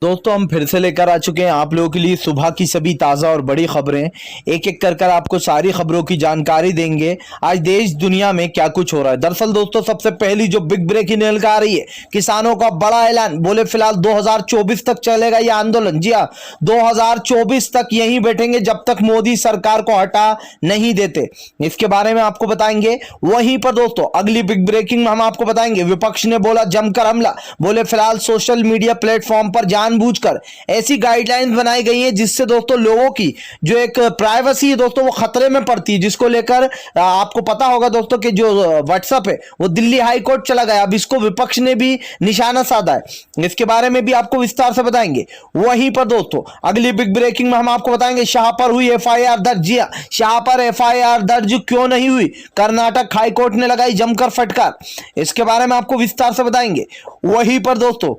दोस्तों हम फिर से लेकर आ चुके हैं आप लोगों के लिए सुबह की सभी ताज़ा और बड़ी खबरें। एक एक कर आपको सारी खबरों की जानकारी देंगे आज देश दुनिया में क्या कुछ हो रहा है। दरअसल दोस्तों सबसे पहली जो बिग ब्रेकिंग निकल कर आ रही है, किसानों का बड़ा ऐलान। बोले फिलहाल 2024 तक चलेगा ये आंदोलन। जी हाँ, 2024 तक यहीं बैठेंगे जब तक मोदी सरकार को हटा नहीं देते। इसके बारे में आपको बताएंगे। वहीं पर दोस्तों अगली बिग ब्रेकिंग में हम आपको बताएंगे, विपक्ष ने बोला जमकर हमला। बोले फिलहाल सोशल मीडिया प्लेटफॉर्म पर जानबूझकर ऐसी गाइडलाइंस बनाई गई हैं जिससे दोस्तों लोगों की जो एक प्राइवेसी है दोस्तों वो खतरे में पड़ती है, जिसको लेकर आपको पता होगा दोस्तों कि जो व्हाट्सएप है वो दिल्ली हाई कोर्ट चला गया। अब इसको विपक्ष ने भी निशाना साधा है। इसके बारे में भी आपको विस्तार से बताएंगे। वहीं पर दोस्तों अगली बिग ब्रेकिंग में हम आपको बताएंगे शाह पर हुई एफआईआर दर्ज। जी हां, शाह पर एफआईआर दर्ज क्यों नहीं हुई, कर्नाटक हाई कोर्ट ने लगाई जमकर फटकार। इसके बारे में आपको विस्तार से बताएंगे। वहीं पर दोस्तों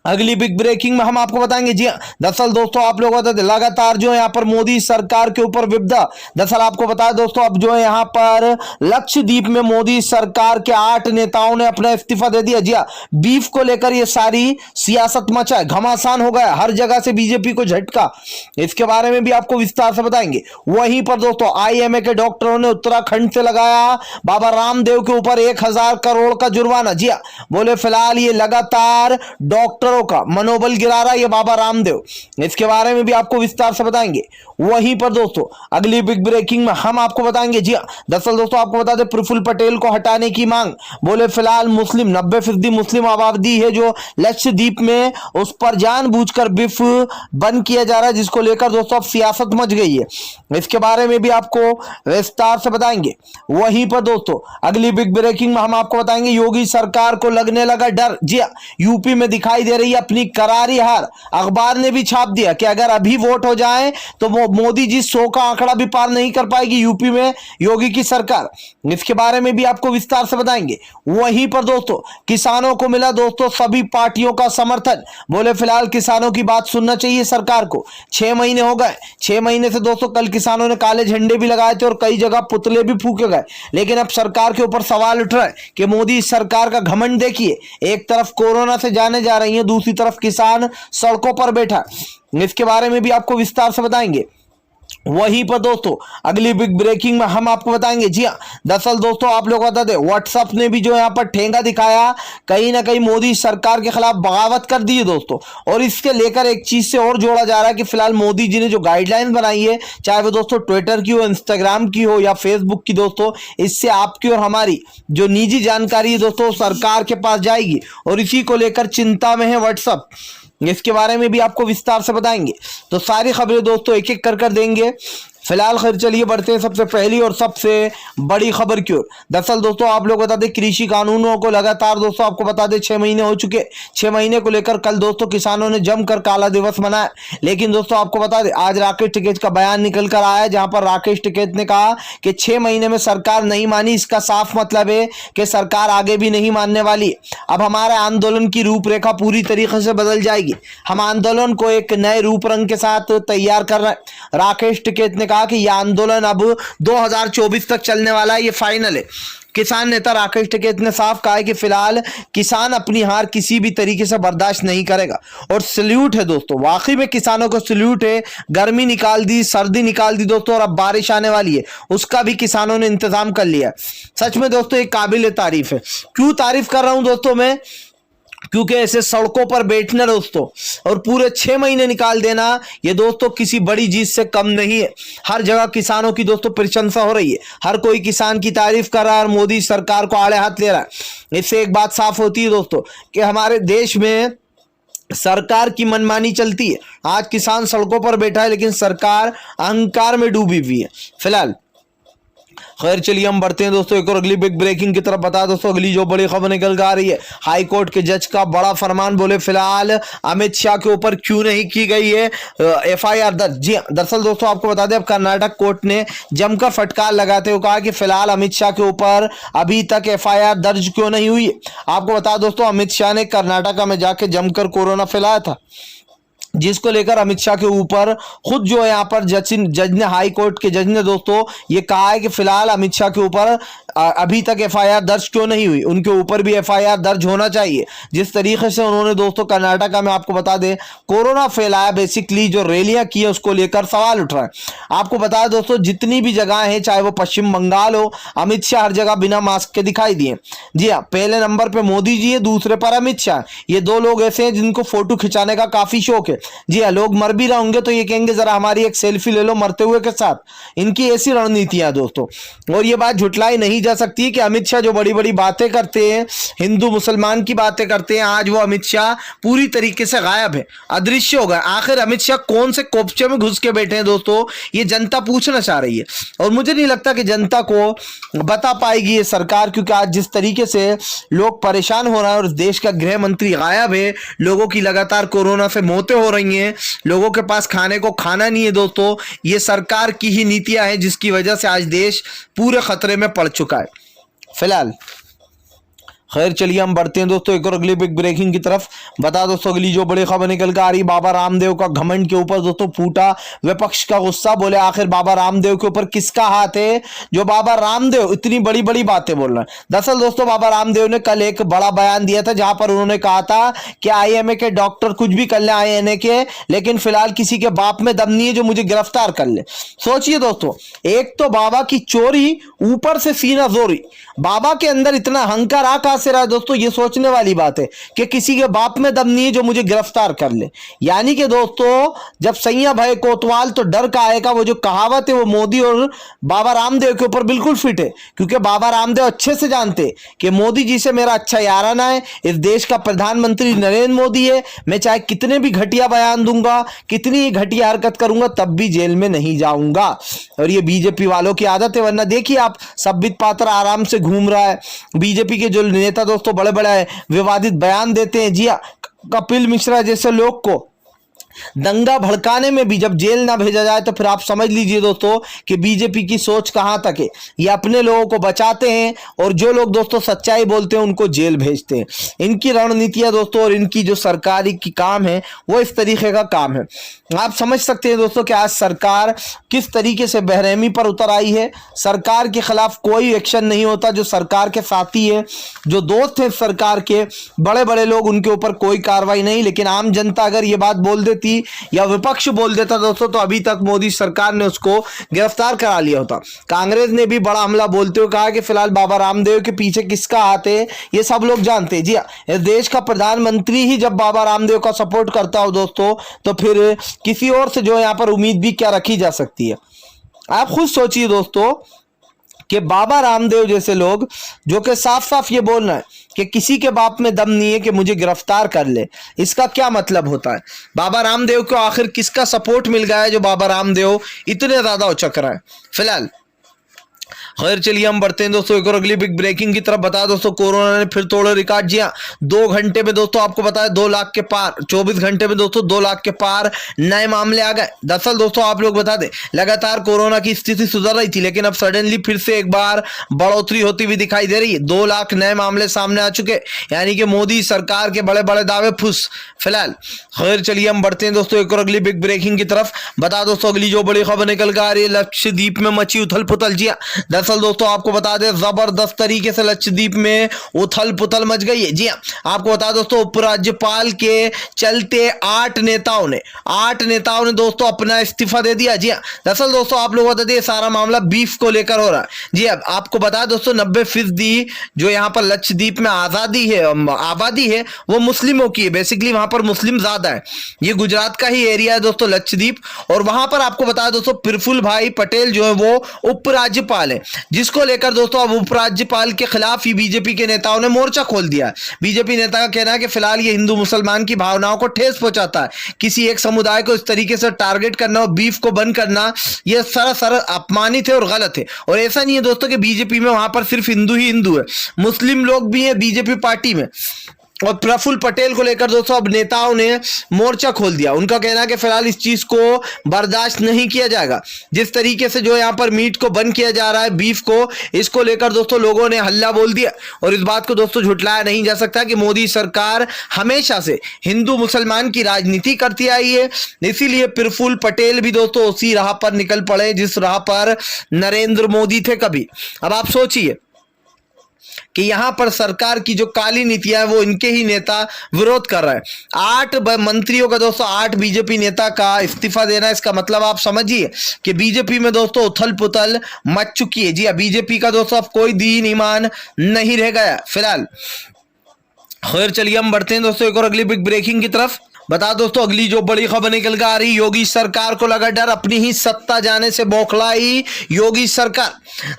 अगली बिग ब्रेकिंग में हम आपको बताएंगे। जी दरअसल दोस्तों आप लोगों को लगातार जो है यहाँ पर मोदी सरकार के ऊपर विपदा। दरअसल आपको बताया दोस्तों अब जो है यहाँ पर लक्षद्वीप में मोदी सरकार के 8 नेताओं ने अपना इस्तीफा दे दिया। जी बीफ को लेकर ये सारी सियासत मचा है, घमासान हो गया, हर जगह से बीजेपी को झटका। इसके बारे में भी आपको विस्तार से बताएंगे। वहीं पर दोस्तों आईएमए के डॉक्टरों ने उत्तराखंड से लगाया बाबा रामदेव के ऊपर 1000 करोड़ का जुर्माना। जी बोले फिलहाल ये लगातार डॉक्टर का मनोबल गिरा रहा है ये बाबा रामदेव। इसके बारे में भी आपको विस्तार से बताएंगे। वहीं पर दोस्तों अगली बिग ब्रेकिंग में हम आपको बताएंगे। जी दरअसल दोस्तों आपको बता दें प्रफुल्ल पटेल को हटाने की मांग। बोले फिलहाल मुस्लिम 90% मुस्लिम आबादी है जो लक्षद्वीप में, उस पर जानबूझकर बिफ बंद किया जा रहा है, जिसको लेकर दोस्तों अब सियासत मच गई है। इसके बारे में भी आपको विस्तार से बताएंगे। वहीं पर दोस्तों अगली बिग ब्रेकिंग में हम आपको बताएंगे योगी सरकार को लगने लगा डर। जी यूपी में दिखाई दे रही अपनी करारी हार। अखबार ने भी छाप दिया कि अगर अभी वोट हो जाए तो मोदी जी 100 का आंकड़ा भी पार नहीं कर पाएगी यूपी में योगी की सरकार। इसके बारे में भी आपको विस्तार से बताएंगे। वहीं पर दोस्तों किसानों को मिला दोस्तों सभी पार्टियों का समर्थन। बोले फिलहाल किसानों की बात सुनना चाहिए सरकार को। 6 महीने हो गए, 6 महीने से दोस्तों कल किसानों ने काले झंडे भी लगाए थे और कई जगह पुतले भी फूके गए, लेकिन अब सरकार के ऊपर सवाल उठ रहा है कि मोदी सरकार का घमंड देखिए। एक तरफ कोरोना से जाने जा रही है, दूसरी तरफ किसान सड़कों पर बैठा। इसके बारे में भी आपको विस्तार से बताएंगे। वहीं पर दोस्तों अगली बिग ब्रेकिंग में हम आपको बताएंगे। जी हाँ, दरअसल दोस्तों आप लोग बता दें व्हाट्सएप ने भी जो यहाँ पर ठेंगा दिखाया, कहीं ना कहीं मोदी सरकार के खिलाफ बगावत कर दी है दोस्तों। और इसके लेकर एक चीज से और जोड़ा जा रहा है कि फिलहाल मोदी जी ने जो गाइडलाइन बनाई है, चाहे वो दोस्तों ट्विटर की हो, इंस्टाग्राम की हो या फेसबुक की दोस्तों, इससे आपकी और हमारी जो निजी जानकारी है दोस्तों सरकार के पास जाएगी और इसी को लेकर चिंता में है व्हाट्सएप। इसके बारे में भी आपको विस्तार से बताएंगे। तो सारी खबरें दोस्तों एक एक कर देंगे। फिलहाल खैर चलिए बढ़ते हैं सबसे पहली और सबसे बड़ी खबर की ओर। दरअसल दोस्तों आप लोग बता दें कृषि कानूनों को लगातार दोस्तों आपको बता दें 6 महीने हो चुके। 6 महीने को लेकर कल दोस्तों किसानों ने जमकर काला दिवस मनाया। लेकिन दोस्तों आपको बता दें आज राकेश टिकैत का बयान निकल कर आया, जहां पर राकेश टिकैत ने कहा कि 6 महीने में सरकार नहीं मानी, इसका साफ मतलब है कि सरकार आगे भी नहीं मानने वाली। अब हमारे आंदोलन की रूपरेखा पूरी तरीके से बदल जाएगी। हम आंदोलन को एक नए रूप रंग के साथ तैयार कर रहे हैं। राकेश टिकैत ने कहा कि यह आंदोलन अब 2024 तक चलने वाला है, ये फाइनल है। किसान नेता राकेश टिकैत ने साफ कहा है कि फिलहाल किसान अपनी हार किसी भी तरीके से बर्दाश्त नहीं करेगा। और सल्यूट है दोस्तों, वाकई में किसानों को सल्यूट है। गर्मी निकाल दी, सर्दी निकाल दी दोस्तों, और अब बारिश आने वाली है, उसका भी किसानों ने इंतजाम कर लिया। सच में दोस्तों एक काबिल तारीफ है। क्यों तारीफ कर रहा हूं दोस्तों मैं, क्योंकि ऐसे सड़कों पर बैठना दोस्तों और पूरे 6 महीने निकाल देना, ये दोस्तों किसी बड़ी जीत से कम नहीं है। हर जगह किसानों की दोस्तों प्रशंसा हो रही है, हर कोई किसान की तारीफ कर रहा है और मोदी सरकार को आड़े हाथ ले रहा है। इससे एक बात साफ होती है दोस्तों कि हमारे देश में सरकार की मनमानी चलती है। आज किसान सड़कों पर बैठा है लेकिन सरकार अहंकार में डूबी हुई है। फिलहाल खैर चलिए हम बढ़ते हैं दोस्तों एक और अगली बिग ब्रेकिंग की तरफ। बता दोस्तों अगली जो बड़ी खबर निकल कर आ रही है, हाई कोर्ट के जज का बड़ा फरमान। बोले फिलहाल अमित शाह के ऊपर क्यों नहीं की गई है एफआईआर दर्ज। जी दरअसल दोस्तों आपको बता दें अब कर्नाटक कोर्ट ने जमकर फटकार लगाते हुए कहा कि फिलहाल अमित शाह के ऊपर अभी तक एफआईआर दर्ज क्यों नहीं हुई। आपको बता दोस्तों अमित शाह ने कर्नाटक में जाके जमकर कोरोना फैलाया था, जिसको लेकर अमित शाह के ऊपर खुद जो है यहाँ पर जज ने, हाई कोर्ट के जज ने दोस्तों ये कहा है कि फिलहाल अमित शाह के ऊपर अभी तक एफआईआर दर्ज क्यों नहीं हुई? उनके ऊपर भी एफआईआर दर्ज होना चाहिए। जिस तरीके से उन्होंने दोस्तों कर्नाटका में, आपको बता दें, कोरोना फैलाया, बेसिकली जो रैलियां की है उसको लेकर सवाल उठ रहा है। आपको बता दें दोस्तों, जितनी भी जगह है, चाहे वो पश्चिम बंगाल हो, अमित शाह हर जगह बिना मास्क के दिखाई दिए। जी हाँ, पहले नंबर पे मोदी जी है, दूसरे पर अमित शाह। ये दो लोग ऐसे हैं जिनको फोटो खिंचाने का काफी शौक है। जी हाँ, लोग मर भी रहे होंगे तो ये कहेंगे जरा हमारी एक सेल्फी ले लो मरते हुए के साथ। इनकी ऐसी रणनीतियां दोस्तों, और ये बात झुटलाई नहीं जा सकती कि अमित शाह जो बड़ी बड़ी बातें करते हैं, हिंदू मुसलमान की बातें करते हैं, आज वो अमित शाह पूरी तरीके से गायब है, अदृश्य हो गए। आखिर अमित शाह कौन से कोपचे में घुस के बैठे हैं दोस्तों, ये जनता पूछना चाह रही है। और मुझे नहीं लगता कि जनता को बता पाएगी ये सरकार, क्योंकि आज जिस तरीके से लोग परेशान हो रहे हैं और देश का गृह मंत्री गायब है, लोगों की लगातार कोरोना से मौतें हो रही हैं, लोगों के पास खाने को खाना नहीं है दोस्तों, ये सरकार की ही नीतियां हैं जिसकी वजह से आज देश पूरे खतरे में पड़ चुका है फिलहाल। खैर चलिए हम बढ़ते हैं दोस्तों एक और अगली बिग ब्रेकिंग की तरफ। बता दोस्तों अगली जो बड़ी खबर निकल कर आ रही, बाबा रामदेव का घमंड के ऊपर दोस्तों फूटा विपक्ष का गुस्सा। बोले आखिर बाबा रामदेव के ऊपर किसका हाथ है जो बाबा रामदेव इतनी बड़ी बड़ी बातें बोल रहे हैं। दरअसल दोस्तों बाबा रामदेव ने कल एक बड़ा बयान दिया था जहां पर उन्होंने कहा था कि आईएमए के डॉक्टर कुछ भी कर ले आईएनए के, लेकिन फिलहाल किसी के बाप में दम नहीं है जो मुझे गिरफ्तार कर ले। सोचिए दोस्तों, एक तो बाबा की चोरी, ऊपर से सीना जोरी। बाबा के अंदर इतना अहंकार आ कहां से रहा है दोस्तों, ये सोचने वाली बात है कि किसी के बाप में दम नहीं है जो मुझे गिरफ्तार कर ले। यानी कि दोस्तों जब सैया भय कोतवाल तो डर का आएगा, वो जो कहावत है वो मोदी और बाबा रामदेव के ऊपर बिल्कुल फिट है। क्योंकि बाबा रामदेव अच्छे से जानते कि मोदी जी से मेरा अच्छा याराना है, इस देश का प्रधानमंत्री नरेंद्र मोदी है, मैं चाहे कितने भी घटिया बयान दूंगा, कितनी घटिया हरकत करूंगा, तब भी जेल में नहीं जाऊंगा। और ये बीजेपी वालों की आदत है। वरना देखिए आप, सब्बित पात्र आराम से घूम रहा है। बीजेपी के जो नेता दोस्तों बड़े बड़े विवादित बयान देते हैं, जी हाँ, कपिल मिश्रा जैसे लोग को दंगा भड़काने में भी जब जेल ना भेजा जाए तो फिर आप समझ लीजिए दोस्तों कि बीजेपी की सोच कहां तक है। ये अपने लोगों को बचाते हैं और जो लोग दोस्तों सच्चाई बोलते हैं उनको जेल भेजते हैं। इनकी रणनीतियां दोस्तों और इनकी जो सरकारी की काम है वो इस तरीके का काम है। आप समझ सकते हैं दोस्तों कि आज सरकार किस तरीके से बेरहमी पर उतर आई है। सरकार के खिलाफ कोई एक्शन नहीं होता। जो सरकार के साथी है, जो दोस्त हैं सरकार के, बड़े बड़े लोग, उनके ऊपर कोई कार्रवाई नहीं। लेकिन आम जनता अगर ये बात बोल देती या विपक्ष बोल देता दोस्तों तो अभी तक मोदी सरकार ने उसको गिरफ्तार करा लिया होता। कांग्रेस ने भी बड़ा हमला बोलते हुए कहा कि फिलहाल बाबा रामदेव के पीछे किसका हाथ है ये सब लोग जानते हैं। जी हाँ, इस देश का प्रधानमंत्री ही जब बाबा रामदेव का सपोर्ट करता हो दोस्तों तो फिर किसी और से जो यहां पर उम्मीद भी क्या रखी जा सकती है। आप खुद सोचिए दोस्तों कि बाबा रामदेव जैसे लोग जो कि साफ साफ ये बोल रहे हैं कि किसी के बाप में दम नहीं है कि मुझे गिरफ्तार कर ले, इसका क्या मतलब होता है? बाबा रामदेव को आखिर किसका सपोर्ट मिल गया है जो बाबा रामदेव इतने ज्यादा उचक रहा है फिलहाल। खैर चलिए हम बढ़ते हैं दोस्तों एक और अगली बिग ब्रेकिंग की तरफ। बता दोस्तों कोरोना ने फिर तोड़े रिकॉर्ड। जी हाँ, 2 घंटे में दोस्तों आपको बताया 2 लाख के पार, 24 घंटे में दोस्तों 2 लाख के पार नए मामले आ गए। दरअसल दोस्तों आप लोग बता दें, लगातार कोरोना की स्थिति सुधर रही थी, लेकिन अब सडनली फिर से एक बार बढ़ोतरी होती हुई दिखाई दे रही है। 2 लाख नए मामले सामने आ चुके, यानी कि मोदी सरकार के बड़े बड़े दावे फुस फिलहाल। खैर चलिए हम बढ़ते हैं दोस्तों एक और अगली बिग ब्रेकिंग की तरफ। बता दोस्तों अगली जो बड़ी खबर निकल कर आ रही है, लक्षद्वीप में मची उथल पुथल। जी हाँ, दरअसल दोस्तों आपको बता दें जबरदस्त तरीके से लक्षद्वीप में उथल पुथल मच गई है। जी हाँ, आपको बता दोस्तों उपराज्यपाल के चलते 8 नेताओं ने दोस्तों अपना इस्तीफा दे दिया। जी हाँ, दरअसल दोस्तों आप लोग बता दें सारा मामला बीफ को लेकर हो रहा है। जी हाँ, आपको बता दोस्तों 90% जो यहाँ पर लक्षद्वीप में आबादी है वो मुस्लिमों की है। बेसिकली वहां पर मुस्लिम ज्यादा है। ये गुजरात का ही एरिया है दोस्तों लक्षद्वीप, और वहां पर आपको बता दोस्तों प्रफुल्ल भाई पटेल जो है वो उपराज्यपाल है, जिसको लेकर दोस्तों अब उपराज्यपाल के खिलाफ ही बीजेपी के नेताओं ने मोर्चा खोल दिया। बीजेपी नेता का कहना है कि फिलहाल ये हिंदू मुसलमान की भावनाओं को ठेस पहुंचाता है। किसी एक समुदाय को इस तरीके से टारगेट करना और बीफ को बंद करना यह सरासर अपमानित है और गलत है। और ऐसा नहीं है दोस्तों कि बीजेपी में वहां पर सिर्फ हिंदू ही हिंदू है, मुस्लिम लोग भी हैं बीजेपी पार्टी में। और प्रफुल्ल पटेल को लेकर दोस्तों अब नेताओं ने मोर्चा खोल दिया। उनका कहना है कि फिलहाल इस चीज को बर्दाश्त नहीं किया जाएगा। जिस तरीके से जो यहाँ पर मीट को बंद किया जा रहा है, बीफ को, इसको लेकर दोस्तों लोगों ने हल्ला बोल दिया। और इस बात को दोस्तों झुटलाया नहीं जा सकता कि मोदी सरकार हमेशा से हिंदू मुसलमान की राजनीति करती आई है। इसीलिए प्रफुल्ल पटेल भी दोस्तों उसी राह पर निकल पड़े जिस राह पर नरेंद्र मोदी थे कभी। अब आप सोचिए कि यहाँ पर सरकार की जो काली नीतियां है वो इनके ही नेता विरोध कर रहे हैं। 8 मंत्रियों का दोस्तों 8 बीजेपी नेता का इस्तीफा देना, इसका मतलब आप समझिए कि बीजेपी में दोस्तों उथल पुथल मच चुकी है। जी हाँ, बीजेपी का दोस्तों अब कोई दीन ईमान नहीं रह गया फिलहाल। खैर चलिए हम बढ़ते हैं दोस्तों एक और अगली बिग ब्रेकिंग की तरफ। बता दोस्तों अगली जो बड़ी खबर निकल कर आ रही, योगी सरकार को लगा डर, अपनी ही सत्ता जाने से बौखलाई योगी सरकार।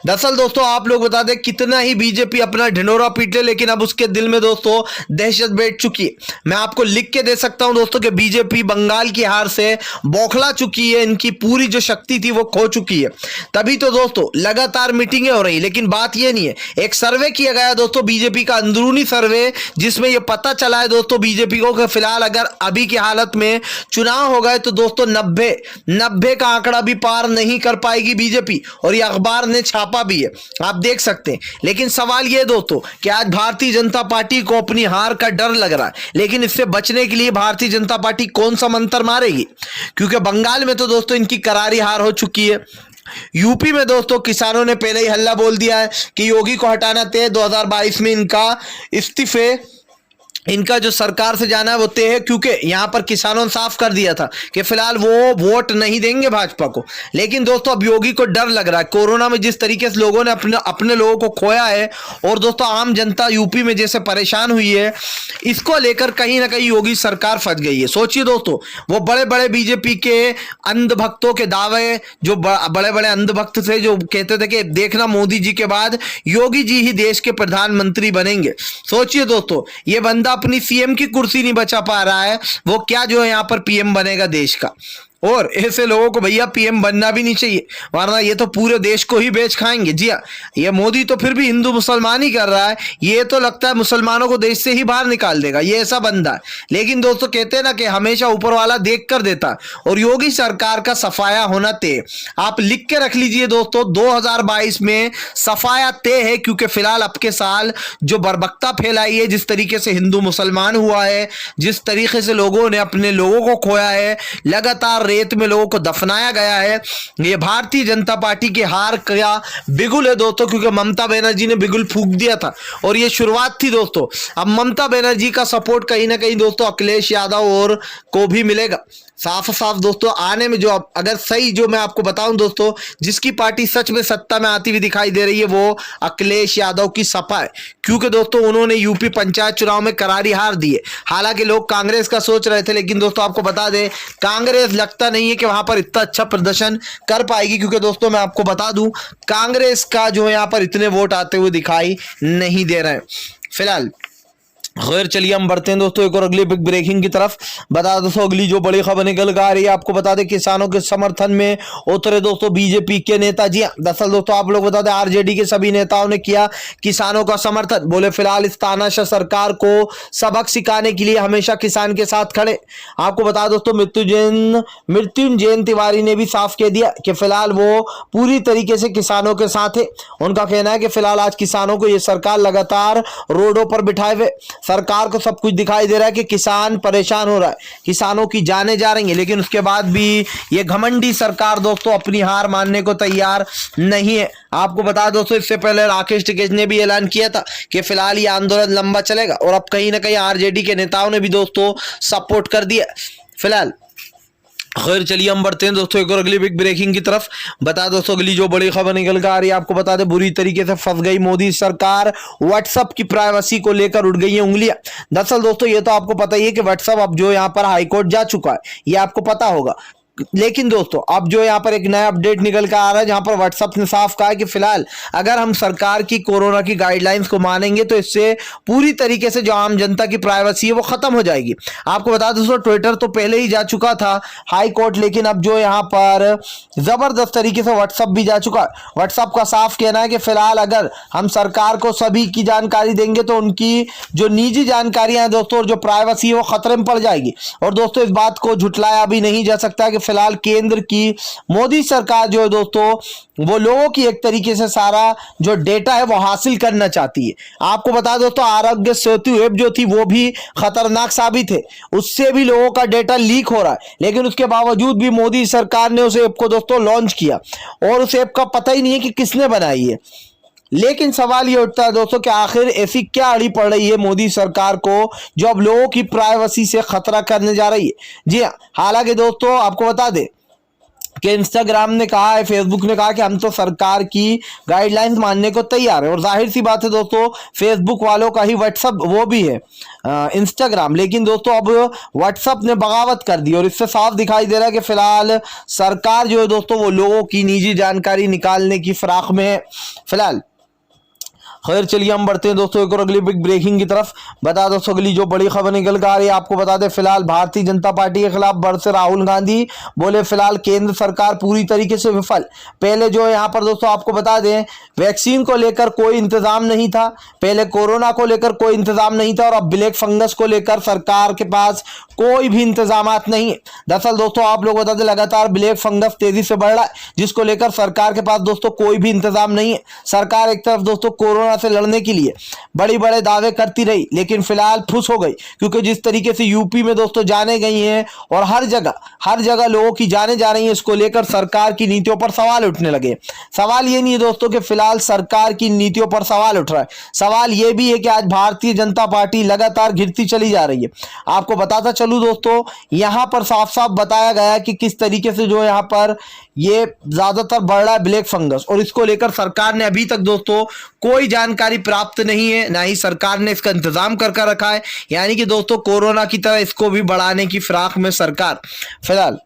दरअसल दोस्तों आप लोग बता दें कितना ही बीजेपी अपना ढिंढोरा पीट ले, लेकिन अब उसके दिल में दोस्तों दहशत बैठ चुकी है। मैं आपको लिख के दे सकता हूं दोस्तों कि बीजेपी बंगाल की हार से बौखला चुकी है, इनकी पूरी जो शक्ति थी वो खो चुकी है। तभी तो दोस्तों लगातार मीटिंगें हो रही, लेकिन बात यह नहीं है। एक सर्वे किया गया दोस्तों बीजेपी का अंदरूनी सर्वे, जिसमें यह पता चला है दोस्तों बीजेपी को कि फिलहाल अगर अभी की हालत में चुनाव हो गए तो दोस्तों 90 का आंकड़ा भी पार नहीं कर पाएगी बीजेपी, और यह अखबार ने छापा भी है, आप देख सकते हैं। लेकिन सवाल यह दोस्तों कि आज भारतीय जनता पार्टी को अपनी हार का डर लग रहा है, लेकिन इससे बचने के लिए भारतीय जनता पार्टी कौन सा मंत्र मारेगी, क्योंकि बंगाल में तो दोस्तों इनकी करारी हार हो चुकी है। यूपी में दोस्तों किसानों ने पहले ही हल्ला बोल दिया है कि योगी को हटाना तय, 2022 में इनका इस्तीफे, इनका जो सरकार से जाना है वो तय है, क्योंकि यहां पर किसानों ने साफ कर दिया था कि फिलहाल वो वोट नहीं देंगे भाजपा को। लेकिन दोस्तों अब योगी को डर लग रहा है, कोरोना में जिस तरीके से लोगों ने अपने लोगों को खोया है, और दोस्तों आम जनता यूपी में जैसे परेशान हुई है, इसको लेकर कहीं ना कहीं योगी सरकार फंस गई है। सोचिए दोस्तों, वो बड़े बड़े बीजेपी के अंधभक्तों के दावे, जो बड़े बड़े अंधभक्त थे जो कहते थे कि देखना मोदी जी के बाद योगी जी ही देश के प्रधानमंत्री बनेंगे, सोचिए दोस्तों ये बंदा अपनी सीएम की कुर्सी नहीं बचा पा रहा है, वो क्या जो है यहां पर पीएम बनेगा देश का। और ऐसे लोगों को भैया पीएम बनना भी नहीं चाहिए, वरना ये तो पूरे देश को ही बेच खाएंगे। जी हाँ, ये मोदी तो फिर भी हिंदू मुसलमान ही कर रहा है, ये तो लगता है मुसलमानों को देश से ही बाहर निकाल देगा, ये ऐसा बंदा है। लेकिन दोस्तों कहते हैं ना कि हमेशा ऊपर वाला देख कर देता है, और योगी सरकार का सफाया होना तय। आप लिख के रख लीजिए दोस्तों, 2022 में सफाया तय है, क्योंकि फिलहाल अब के साल जो बर्बकता फैलाई है, जिस तरीके से हिंदू मुसलमान हुआ है, जिस तरीके से लोगों ने अपने लोगों को खोया है, लगातार रेत में लोगों को दफनाया गया है, ये भारतीय जनता पार्टी की हार का बिगुल है दोस्तों, क्योंकि ममता बनर्जी ने बिगुल फूंक दिया था और ये शुरुआत थी दोस्तों। अब ममता बनर्जी का सपोर्ट कहीं ना कहीं दोस्तों अखिलेश यादव और को भी मिलेगा। साफ साफ दोस्तों आने में जो अगर सही जो मैं आपको बताऊं दोस्तों, जिसकी पार्टी सच में सत्ता में आती हुई दिखाई दे रही है वो अखिलेश यादव की सपा है, क्योंकि दोस्तों उन्होंने यूपी पंचायत चुनाव में करारी हार दी है। हालांकि लोग कांग्रेस का सोच रहे थे, लेकिन दोस्तों आपको बता दें कांग्रेस लगता नहीं है कि वहां पर इतना अच्छा प्रदर्शन कर पाएगी, क्योंकि दोस्तों मैं आपको बता दूं कांग्रेस का जो है यहाँ पर इतने वोट आते हुए दिखाई नहीं दे रहे हैं फिलहाल। खैर चलिए हम बढ़ते हैं दोस्तों एक और अगली बिग ब्रेकिंग की तरफ। बता दोस्तों अगली जो बड़ी खबर निकल कर आ रही है, आपको बता दें किसानों के समर्थन में उतरे दोस्तों बीजेपी के नेता। जी हाँ, दरअसल दोस्तों आप लोग बता दें आरजेडी के सभी नेताओं ने किया किसानों का समर्थन, बोले फिलहाल इस तानाशाह सरकार को सबक सिखाने के लिए हमेशा किसान के साथ खड़े। आपको बता दोस्तों मृत्युंजय तिवारी ने भी साफ कह दिया कि फिलहाल वो पूरी तरीके से किसानों के साथ है। उनका कहना है कि फिलहाल आज किसानों को ये सरकार लगातार रोडों पर बिठाए हुए, सरकार को सब कुछ दिखाई दे रहा है कि किसान परेशान हो रहा है, किसानों की जानें जा रही हैं, लेकिन उसके बाद भी ये घमंडी सरकार दोस्तों अपनी हार मानने को तैयार नहीं है। आपको बता दोस्तों इससे पहले राकेश टिकैत ने भी ऐलान किया था कि फिलहाल ये आंदोलन लंबा चलेगा, और अब कहीं ना कहीं आरजेडी के नेताओं ने भी दोस्तों सपोर्ट कर दिया फिलहाल। खैर चलिए हम बढ़ते हैं दोस्तों एक और अगली बिग ब्रेकिंग की तरफ। बता दोस्तों अगली जो बड़ी खबर निकल कर आ रही है, आपको बता दें बुरी तरीके से फंस गई मोदी सरकार, व्हाट्सएप की प्राइवेसी को लेकर उठ गई है उंगलियां। दरअसल दोस्तों ये तो आपको पता ही है कि व्हाट्सएप अब जो यहाँ पर हाईकोर्ट जा चुका है, ये आपको पता होगा। लेकिन दोस्तों अब जो यहाँ पर एक नया अपडेट निकल कर आ रहा है, जहां पर व्हाट्सएप ने साफ कहा है कि फिलहाल अगर हम सरकार की कोरोना की गाइडलाइंस को मानेंगे तो इससे पूरी तरीके से जो आम जनता की प्राइवेसी है वो खत्म हो जाएगी। आपको बता दोस्तों ट्विटर तो पहले ही जा चुका था हाई कोर्ट, लेकिन अब जो यहाँ पर जबरदस्त तरीके से व्हाट्सएप भी जा चुका है। व्हाट्सएप का साफ कहना है कि फिलहाल अगर हम सरकार को सभी की जानकारी देंगे तो उनकी जो निजी जानकारियां हैं दोस्तों और जो प्राइवेसी है वो खतरे में पड़ जाएगी। और दोस्तों इस बात को झुटलाया भी नहीं जा सकता कि फिलहाल केंद्र की मोदी सरकार जो है दोस्तों वो लोगों की एक तरीके से सारा जो डेटा है वो हासिल करना चाहती है। आपको बता दोस्तों आरोग्य सेतु ऐप जो थी वो भी खतरनाक साबित है, उससे भी लोगों का डेटा लीक हो रहा है, लेकिन उसके बावजूद भी मोदी सरकार ने उस ऐप को दोस्तों लॉन्च किया और उस ऐप का पता ही नहीं है कि किसने बनाई है। लेकिन सवाल ये उठता है दोस्तों कि आखिर ऐसी क्या अड़ी पड़ रही है मोदी सरकार को जो अब लोगों की प्राइवेसी से खतरा करने जा रही है। जी हाँ, हालांकि दोस्तों आपको बता दें कि इंस्टाग्राम ने कहा है, फेसबुक ने कहा कि हम तो सरकार की गाइडलाइंस मानने को तैयार है। और जाहिर सी बात है दोस्तों, फेसबुक वालों का ही व्हाट्सअप वो भी है इंस्टाग्राम, लेकिन दोस्तों अब व्हाट्सअप ने बगावत कर दी और इससे साफ दिखाई दे रहा है कि फिलहाल सरकार जो है दोस्तों वो लोगों की निजी जानकारी निकालने की फिराक में है फिलहाल। खैर चलिए हम बढ़ते हैं दोस्तों एक और अगली बिग ब्रेकिंग की तरफ। बता दोस्तों अगली जो बड़ी खबर निकल कर आ रही है, आपको बता दें फिलहाल भारतीय जनता पार्टी के खिलाफ बरसे राहुल गांधी। बोले फिलहाल केंद्र सरकार पूरी तरीके से विफल। पहले जो है यहाँ पर दोस्तों आपको बता दें वैक्सीन को लेकर कोई इंतजाम नहीं था, पहले कोरोना को लेकर कोई इंतजाम नहीं था और अब ब्लैक फंगस को लेकर सरकार के पास कोई भी इंतजाम नहीं है। दरअसल दोस्तों आप लोग बता दें लगातार ब्लैक फंगस तेजी से बढ़ रहा है, जिसको लेकर सरकार के पास दोस्तों कोई भी इंतजाम नहीं है। सरकार एक तरफ दोस्तों कोरोना से लड़ने के लिए बड़े बड़े दावे करती रही, लेकिन फिलहाल फुस हो गई, क्योंकि जिस तरीके से यूपी में दोस्तों जाने गई हैं और हर जगह लोगों की जाने जा रही हैं, इसको लेकर सरकार की नीतियों पर सवाल उठने लगे। सवाल ये नहीं है दोस्तों कि फिलहाल सरकार की नीतियों पर सवाल उठ रहा है, सवाल ये भी है कि आज भारतीय जनता पार्टी लगातार गिरती चली जा रही है। आपको बताता चलूं दोस्तों, यहां पर साफ साफ बताया गया है कि किस तरीके से जो यहां पर ये ज्यादातर बढ़ रहा है ब्लैक फंगस, और इसको लेकर सरकार ने अभी तक दोस्तों कोई जानकारी प्राप्त नहीं है, ना ही सरकार ने इसका इंतजाम कर रखा है। यानी कि दोस्तों कोरोना की तरह इसको भी बढ़ाने की फिराक में सरकार फिलहाल।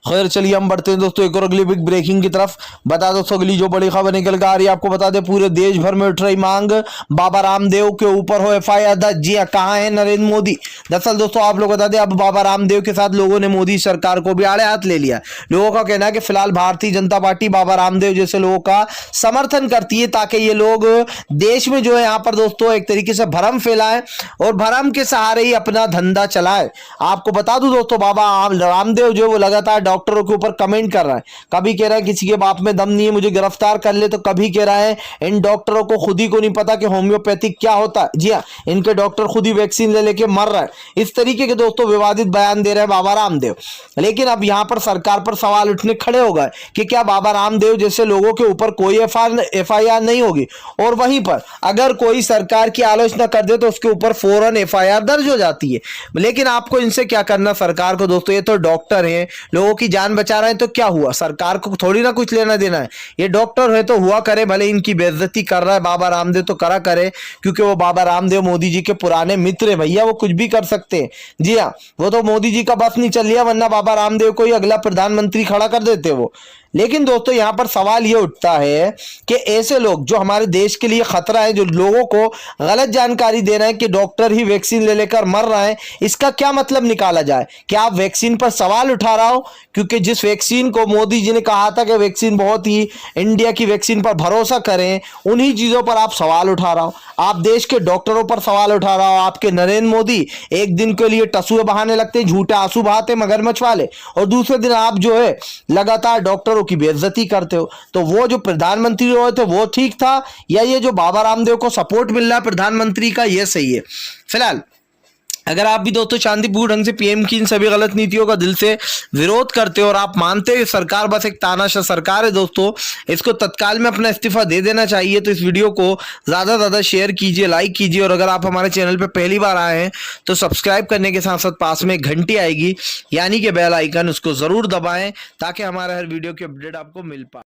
खैर चलिए हम बढ़ते हैं दोस्तों एक और अगली बिग ब्रेकिंग की तरफ। बता दोस्तों अगली जो बड़ी खबर निकल कर आ रही है, आपको बता दें पूरे देश भर में उठ रही मांग बाबा रामदेव के ऊपर हो एफआईआर दर्ज। जी हाँ, कहाँ है नरेंद्र मोदी। दरअसल दोस्तों आप लोग बता दें अब बाबा रामदेव के साथ लोगों ने मोदी सरकार को भी आड़े हाथ ले लिया। लोगों का कहना है कि फिलहाल भारतीय जनता पार्टी बाबा रामदेव जैसे लोगों का समर्थन करती है, ताकि ये लोग देश में जो है यहाँ पर दोस्तों एक तरीके से भ्रम फैलाएं और भ्रम के सहारे ही अपना धंधा चलाए। आपको बता दूं दोस्तों बाबा रामदेव जो वो लगातार डॉक्टरों के ऊपर कमेंट कर रहा है, कभी कह रहा है किसी के बाप में दम नहीं है मुझे गिरफ्तार कर ले, तो कभी कह रहा है इन डॉक्टरों को खुद ही को नहीं पता कि होम्योपैथिक क्या होता है। जी हाँ, इनके डॉक्टर खुद ही वैक्सीन ले लेके मर रहा है। इस तरीके के दोस्तों विवादित बयान दे रहे हैं बाबा रामदेव। लेकिन अब यहां पर सरकार पर सवाल उठने खड़े हो गए कि क्या बाबा रामदेव जैसे लोगों के ऊपर कोई एफआईआर नहीं होगी, और वहीं पर अगर कोई सरकार की आलोचना कर दे तो उसके ऊपर फौरन एफआईआर दर्ज हो जाती है। लेकिन आपको इनसे क्या करना सरकार को दोस्तों, ये तो डॉक्टर हैं, लोगों की जान बचा रहे हैं, तो क्या हुआ, सरकार को थोड़ी ना कुछ लेना देना है। ये डॉक्टर है तो हुआ करे, भले इनकी बेइज्जती कर रहा है बाबा रामदेव तो करा करे, क्योंकि वो बाबा रामदेव मोदी जी के पुराने मित्र हैं भैया, वो कुछ भी कर सकते हैं। जी हाँ, वो तो मोदी जी का बस नहीं चल लिया, वरना बाबा रामदेव को ही अगला प्रधानमंत्री खड़ा कर देते वो। लेकिन दोस्तों यहां पर सवाल यह उठता है कि ऐसे लोग जो हमारे देश के लिए खतरा है, जो लोगों को गलत जानकारी दे रहे हैं कि डॉक्टर ही वैक्सीन ले लेकर मर रहे हैं, इसका क्या मतलब निकाला जाए। क्या आप वैक्सीन पर सवाल उठा रहा हो, क्योंकि जिस वैक्सीन को मोदी जी ने कहा था कि वैक्सीन बहुत ही इंडिया की वैक्सीन पर भरोसा करें, उन्हीं चीजों पर आप सवाल उठा रहा हो। आप देश के डॉक्टरों पर सवाल उठा रहा हो। आपके नरेंद्र मोदी एक दिन के लिए टसुए बहाने लगते, झूठे आंसू बहाते मगरमच्छ वाले, और दूसरे दिन आप जो है लगातार डॉक्टरों की बेइज्जती करते हो। तो वो जो प्रधानमंत्री हुए थे वो ठीक था, या ये जो बाबा रामदेव को सपोर्ट मिल रहा है प्रधानमंत्री का, ये सही है। फिलहाल अगर आप भी दोस्तों शांतिपूर्ण ढंग से पीएम की इन सभी गलत नीतियों का दिल से विरोध करते हो और आप मानते हो सरकार बस एक तानाशाह सरकार है दोस्तों, इसको तत्काल में अपना इस्तीफा दे देना चाहिए, तो इस वीडियो को ज़्यादा से ज़्यादा शेयर कीजिए, लाइक कीजिए, और अगर आप हमारे चैनल पर पहली बार आए हैं तो सब्सक्राइब करने के साथ साथ पास में एक घंटी आएगी यानी कि बेल आइकन, उसको ज़रूर दबाएं ताकि हमारा हर वीडियो की अपडेट आपको मिल पाए।